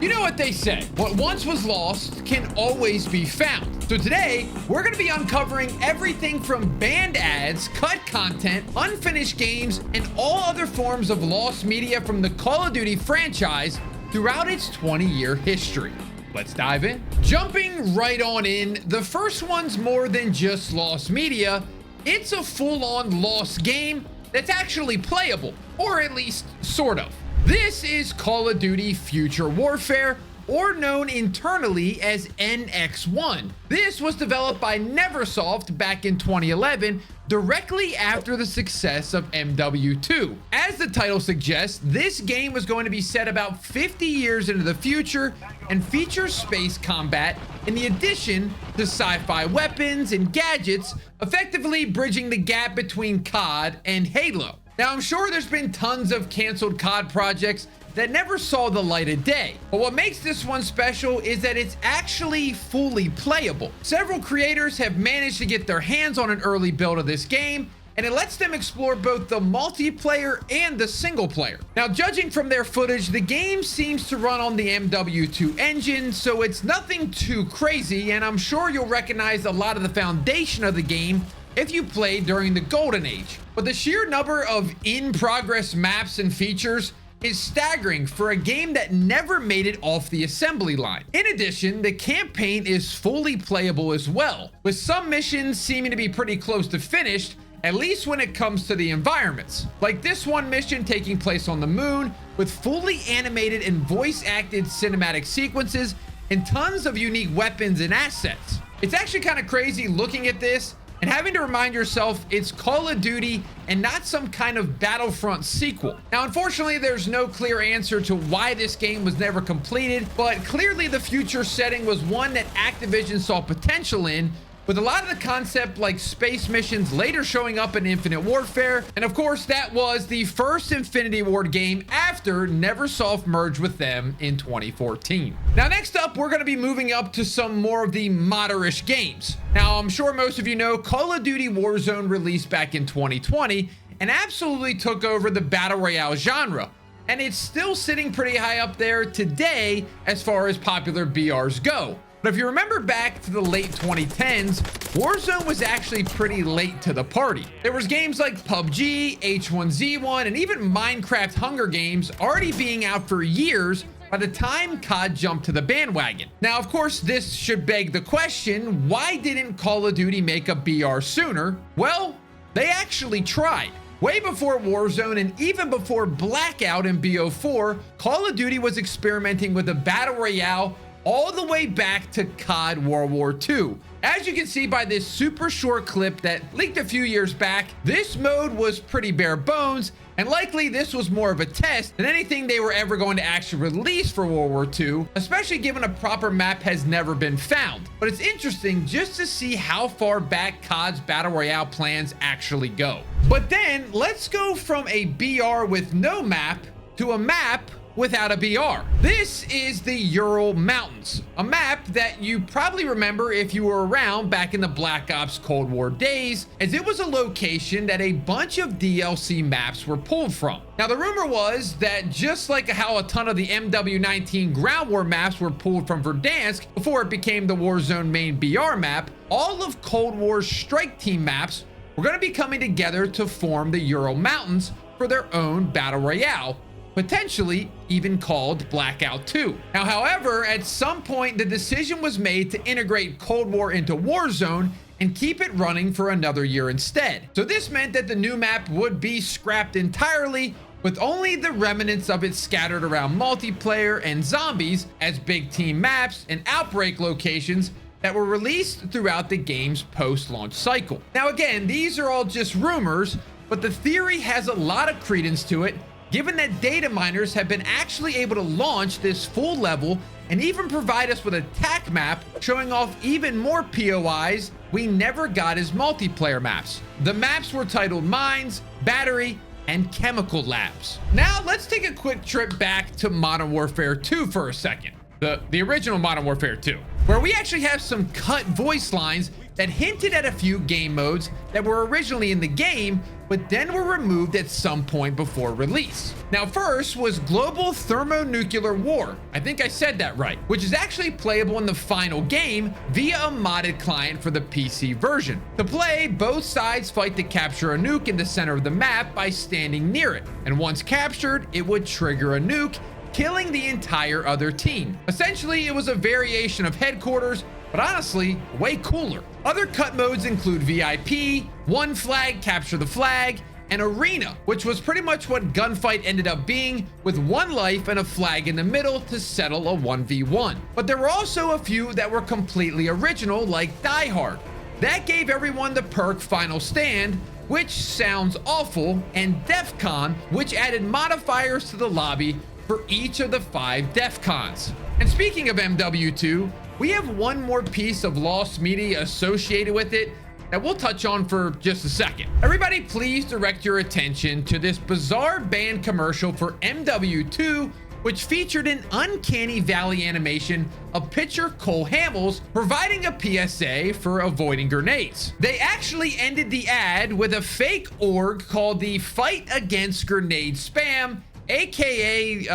You know what they say, what once was lost can always be found. So today, we're going to be uncovering everything from banned ads, cut content, unfinished games, and all other forms of lost media from the Call of Duty franchise throughout its 20-year history. Let's dive in. Jumping right on in, the first one's more than just lost media. It's a full-on lost game that's actually playable, or at least sort of. This is Call of Duty Future Warfare, or known internally as NX1. This was developed by Neversoft back in 2011, directly after the success of MW2. As the title suggests, this game was going to be set about 50 years into the future and features space combat in the addition to sci-fi weapons and gadgets, effectively bridging the gap between COD and Halo. Now, I'm sure there's been tons of canceled COD projects that never saw the light of day, but what makes this one special is that it's actually fully playable. Several creators have managed to get their hands on an early build of this game, and it lets them explore both the multiplayer and the single player. Now, judging from their footage, the game seems to run on the MW2 engine, so it's nothing too crazy, and I'm sure you'll recognize a lot of the foundation of the game if you played during the golden age. But the sheer number of in-progress maps and features is staggering for a game that never made it off the assembly line. In addition, the campaign is fully playable as well, with some missions seeming to be pretty close to finished, at least when it comes to the environments. Like this one mission taking place on the moon, with fully animated and voice-acted cinematic sequences and tons of unique weapons and assets. It's actually kind of crazy looking at this and having to remind yourself it's Call of Duty and not some kind of Battlefront sequel. Now, unfortunately, there's no clear answer to why this game was never completed, but clearly the future setting was one that Activision saw potential in, with a lot of the concept like space missions later showing up in Infinite Warfare. And of course, that was the first Infinity Ward game after Neversoft merged with them in 2014. Now, next up, we're going to be moving up to some more of the moderish games. Now, I'm sure most of you know Call of Duty Warzone released back in 2020 and absolutely took over the Battle Royale genre. And it's still sitting pretty high up there today as far as popular BRs go. But if you remember back to the late 2010s, Warzone was actually pretty late to the party. There was games like PUBG, H1Z1, and even Minecraft Hunger Games already being out for years by the time COD jumped to the bandwagon. Now, of course, this should beg the question, why didn't Call of Duty make a BR sooner? Well, they actually tried. Way before Warzone and even before Blackout in BO4, Call of Duty was experimenting with a Battle Royale all the way back to COD World War II. As you can see by this super short clip that leaked a few years back, this mode was pretty bare bones, and likely this was more of a test than anything they were ever going to actually release for World War II, especially given a proper map has never been found. But it's interesting just to see how far back COD's Battle Royale plans actually go. But then let's go from a BR with no map to a map without a BR. This is the Ural Mountains, a map that you probably remember if you were around back in the Black Ops Cold War days, as it was a location that a bunch of DLC maps were pulled from. Now, the rumor was that just like how a ton of the MW19 Ground War maps were pulled from Verdansk before it became the Warzone main BR map, all of Cold War's strike team maps were going to be coming together to form the Ural Mountains for their own Battle Royale, potentially even called Blackout 2. Now, however, at some point, the decision was made to integrate Cold War into Warzone and keep it running for another year instead. So this meant that the new map would be scrapped entirely, with only the remnants of it scattered around multiplayer and zombies as big team maps and outbreak locations that were released throughout the game's post-launch cycle. Now, again, these are all just rumors, but the theory has a lot of credence to it, given that data miners have been actually able to launch this full level and even provide us with a TAC map showing off even more POIs we never got as multiplayer maps. The maps were titled Mines, Battery, and Chemical Labs. Now let's take a quick trip back to Modern Warfare 2 for a second. The original Modern Warfare 2, where we actually have some cut voice lines that hinted at a few game modes that were originally in the game, but then were removed at some point before release. Now, first was Global Thermonuclear War. I think I said that right, which is actually playable in the final game via a modded client for the PC version. To play, both sides fight to capture a nuke in the center of the map by standing near it, and once captured, it would trigger a nuke, killing the entire other team. Essentially, it was a variation of Headquarters, but honestly, way cooler. Other cut modes include VIP, One Flag, Capture the Flag, and Arena, which was pretty much what Gunfight ended up being, with one life and a flag in the middle to settle a 1v1. But there were also a few that were completely original, like Die Hard. That gave everyone the perk Final Stand, which sounds awful, and DEF CON, which added modifiers to the lobby for each of the 5 DEF CONs. And speaking of MW2, we have one more piece of lost media associated with it that we'll touch on for just a second. Everybody, please direct your attention to this bizarre band commercial for MW2, which featured an uncanny valley animation of pitcher Cole Hamels providing a PSA for avoiding grenades. They actually ended the ad with a fake org called the Fight Against Grenade Spam, aka,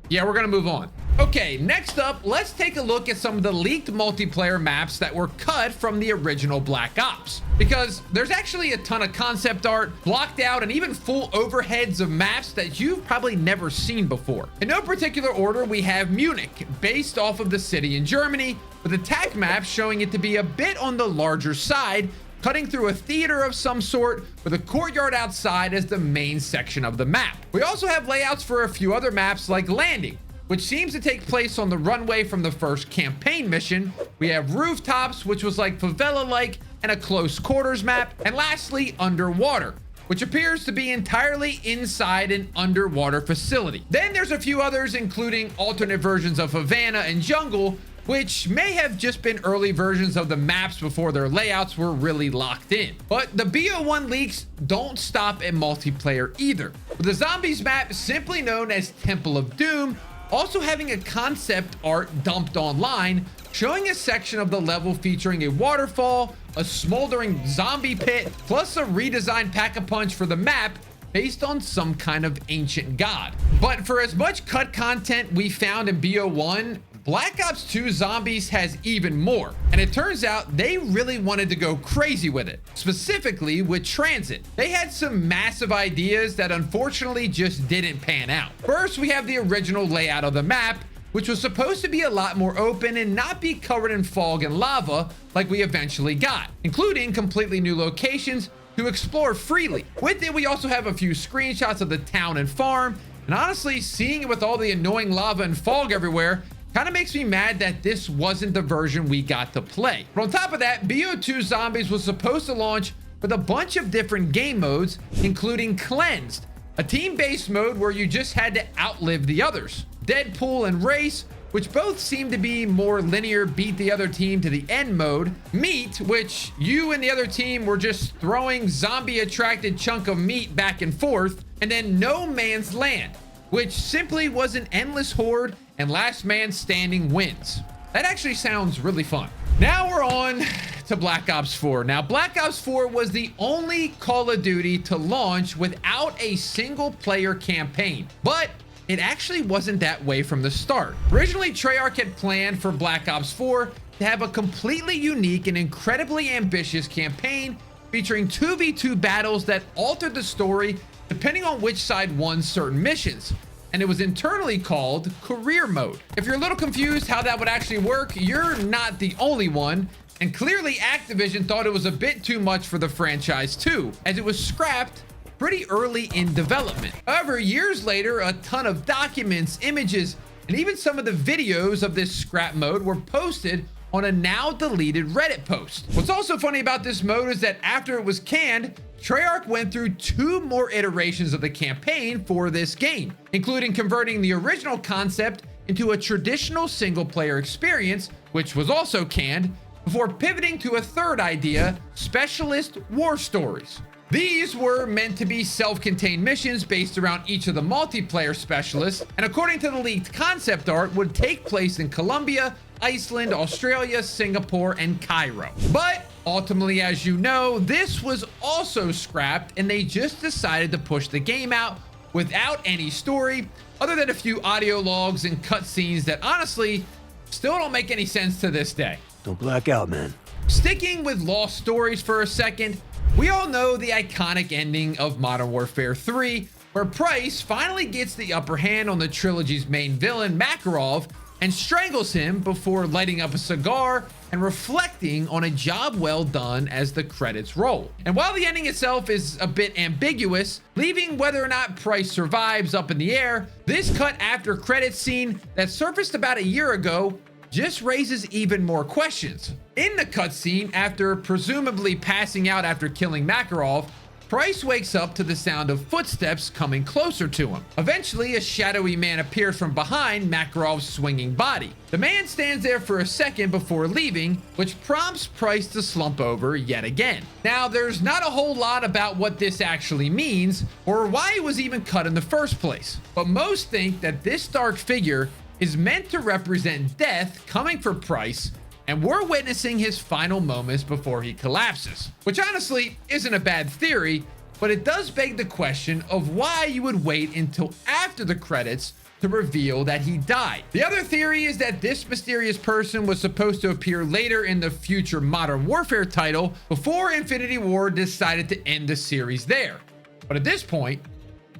yeah, we're gonna move on. Okay, next up, let's take a look at some of the leaked multiplayer maps that were cut from the original Black Ops. Because there's actually a ton of concept art, blocked out, and even full overheads of maps that you've probably never seen before. In no particular order, we have Munich, based off of the city in Germany, with attack maps showing it to be a bit on the larger side, cutting through a theater of some sort with a courtyard outside as the main section of the map. We also have layouts for a few other maps like Landing, which seems to take place on the runway from the first campaign mission. We have Rooftops, which was like favela-like and a close quarters map. And lastly, Underwater, which appears to be entirely inside an underwater facility. Then there's a few others, including alternate versions of Havana and Jungle, which may have just been early versions of the maps before their layouts were really locked in. But the BO1 leaks don't stop at multiplayer either, with the Zombies map, simply known as Temple of Doom, also having a concept art dumped online, showing a section of the level featuring a waterfall, a smoldering zombie pit, plus a redesigned pack-a-punch for the map based on some kind of ancient god. But for as much cut content we found in BO1, Black Ops 2 Zombies has even more, and it turns out they really wanted to go crazy with it, specifically with transit. They had some massive ideas that unfortunately just didn't pan out. First, we have the original layout of the map, which was supposed to be a lot more open and not be covered in fog and lava like we eventually got, including completely new locations to explore freely. With it, we also have a few screenshots of the town and farm, and honestly, seeing it with all the annoying lava and fog everywhere kind of makes me mad that this wasn't the version we got to play. But on top of that, BO2 Zombies was supposed to launch with a bunch of different game modes, including Cleansed, a team-based mode where you just had to outlive the others, Deadpool and Race, which both seem to be more linear beat the other team to the end mode, Meat, which you and the other team were just throwing zombie-attracted chunk of meat back and forth, and then No Man's Land, which simply was an endless horde and last man standing wins. That actually sounds really fun. Now we're on to Black Ops 4. Now, Black Ops 4 was the only Call of Duty to launch without a single player campaign, but it actually wasn't that way from the start. Originally, Treyarch had planned for Black Ops 4 to have a completely unique and incredibly ambitious campaign featuring 2v2 battles that altered the story depending on which side won certain missions. And it was internally called Career Mode. If you're a little confused how that would actually work, you're not the only one. And clearly Activision thought it was a bit too much for the franchise too, as it was scrapped pretty early in development. However, years later, a ton of documents, images, and even some of the videos of this scrap mode were posted on a now deleted Reddit post. What's also funny about this mode is that after it was canned, Treyarch went through 2 more iterations of the campaign for this game, including converting the original concept into a traditional single-player experience, which was also canned, before pivoting to a third idea, Specialist War Stories. These were meant to be self-contained missions based around each of the multiplayer specialists, and according to the leaked concept art, would take place in Colombia, Iceland, Australia, Singapore, and Cairo. But Ultimately, as you know, this was also scrapped, and they just decided to push the game out without any story, other than a few audio logs and cutscenes that honestly still don't make any sense to this day. Don't black out, man. Sticking with lost stories for a second, we all know the iconic ending of Modern Warfare 3, where Price finally gets the upper hand on the trilogy's main villain, Makarov, and strangles him before lighting up a cigar and reflecting on a job well done as the credits roll. And while the ending itself is a bit ambiguous, leaving whether or not Price survives up in the air, this cut after credits scene that surfaced about a year ago just raises even more questions. In the cutscene, after presumably passing out after killing Makarov, Price wakes up to the sound of footsteps coming closer to him. Eventually, a shadowy man appears from behind Makarov's swinging body. The man stands there for a second before leaving, which prompts Price to slump over yet again. Now, there's not a whole lot about what this actually means or why it was even cut in the first place, but most think that this dark figure is meant to represent death coming for Price, and we're witnessing his final moments before he collapses. Which honestly isn't a bad theory, but it does beg the question of why you would wait until after the credits to reveal that he died. The other theory is that this mysterious person was supposed to appear later in the future Modern Warfare title before Infinity Ward decided to end the series there. But at this point,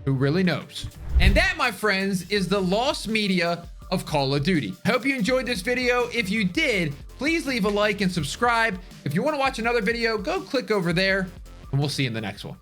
who really knows? And that, my friends, is the lost media of Call of Duty. I hope you enjoyed this video. If you did, please leave a like and subscribe. If you want to watch another video, go click over there, and we'll see you in the next one.